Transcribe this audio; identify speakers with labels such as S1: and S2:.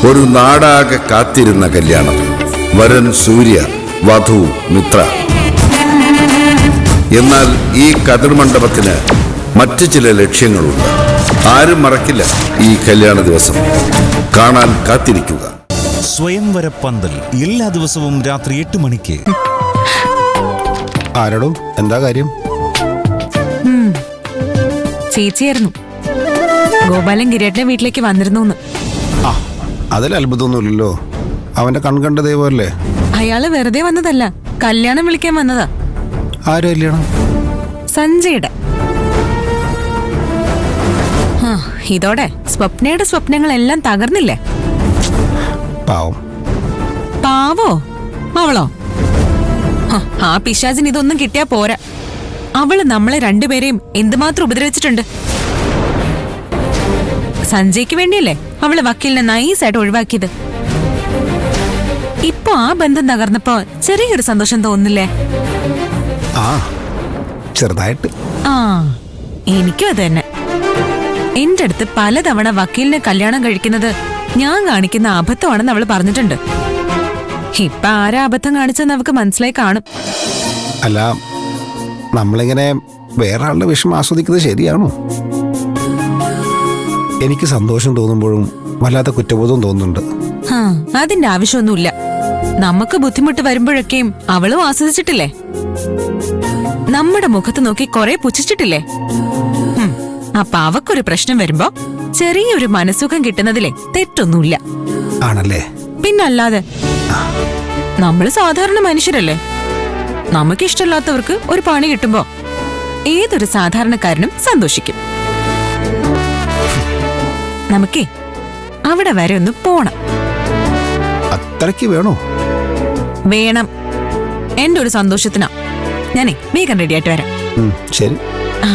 S1: ഒരു നാടാകെ കാത്തിരുന്ന കല്യാണം. വരൻ സൂര്യ, വധു മിത്ര. എന്നാൽ ഈ കതിർമണ്ഡപത്തിന് മറ്റു ചില ലക്ഷ്യങ്ങളുണ്ട്. ആരും മറക്കില്ല ഈ കല്യാണ ദിവസം. കാണാൻ കാത്തിരിക്കുക.
S2: സ്വയംവര പന്തൽ എല്ലാ ദിവസവും രാത്രി 8 മണിക്ക്.
S3: ആരോടും എന്താ കാര്യം?
S4: ചേച്ചിയായിരുന്നു. ഗോപാലൻ ഗിരിയേട്ടന്റെ വീട്ടിലേക്ക് വന്നിരുന്നു.
S3: ആ, അതിൽ അത്ഭുതമൊന്നുമില്ലല്ലോ. അവന്റെ കൺകണ്ട ദൈവമല്ലേ.
S4: അയാള് വെറുതെ വന്നതല്ല, കല്യാണം വിളിക്കാൻ വന്നതാ.
S3: ആരും കല്യാണം?
S4: സഞ്ജയുടെ. ഇതോടെ സ്വപ്നയുടെ സ്വപ്നങ്ങളെല്ലാം തകർന്നില്ലേ?
S3: പാവം.
S4: പാവോ? അവളോ? ആ പിശാചിന് ഇതൊന്നും കിട്ടിയാ പോരാ. അവള് നമ്മളെ രണ്ടുപേരെയും എന്തുമാത്രം ഉപദ്രവിച്ചിട്ടുണ്ട്. സഞ്ജയ്ക്ക് വേണ്ടിയല്ലേ അവള് വക്കീലിനെ നൈസായിട്ട് ഒഴിവാക്കിയത്. ഇപ്പൊ ആ ബന്ധം തകർന്നപ്പോ ചെറിയൊരു സന്തോഷം തോന്നുന്നില്ലേ?
S3: ആ, ചെറുതായിട്ട്.
S4: ആ, എനിക്കും അത് തന്നെ. എന്റെ അടുത്ത് പലതവണ വക്കീലിനെ കല്യാണം കഴിക്കുന്നത് ഞാൻ കാണിക്കുന്ന അബദ്ധമാണെന്ന് അവള് പറഞ്ഞിട്ടുണ്ട്. ഇപ്പൊ ആരാ അബദ്ധം കാണിച്ചെന്ന് അവക്ക് മനസ്സിലായി കാണും.
S3: അല്ല, നമ്മളിങ്ങനെ വേറെ ആളുടെ വിഷമം ആസ്വദിക്കുന്നത് ശരിയാണോ? എനിക്ക് സന്തോഷം തോന്നുമ്പോഴും വല്ലാത്ത കുറ്റബോധം തോന്നുന്നുണ്ട്.
S4: അതിന്റെ ആവശ്യമൊന്നുമില്ല. നമുക്ക് ബുദ്ധിമുട്ട് വരുമ്പോഴൊക്കെയും അവളും ആസ്വദിച്ചിട്ടില്ലേ? നമ്മുടെ മുഖത്ത് നോക്കി കുറെ പുച്ഛിച്ചിട്ടില്ലേ? അപ്പൊ അവക്കൊരു പ്രശ്നം വരുമ്പോ ചെറിയൊരു മനസ്സുഖം കിട്ടുന്നതിലെ തെറ്റൊന്നുമില്ല.
S3: ആണല്ലേ?
S4: പിന്നല്ലാതെ. നമ്മള് സാധാരണ മനുഷ്യരല്ലേ. നമുക്കിഷ്ടമില്ലാത്തവർക്ക് ഒരു പണി കിട്ടുമ്പോ ഏതൊരു സാധാരണക്കാരനും സന്തോഷിക്കും. നമുക്കേ അവിടെ വരെ ഒന്ന് പോണം.
S3: അത്രയ്ക്ക് വേണോ?
S4: വേണം. എന്റെ ഒരു സന്തോഷത്തിനാ. ഞാനേ വേഗം റെഡിയായിട്ട് വരാം.
S3: ശരി.
S4: ആ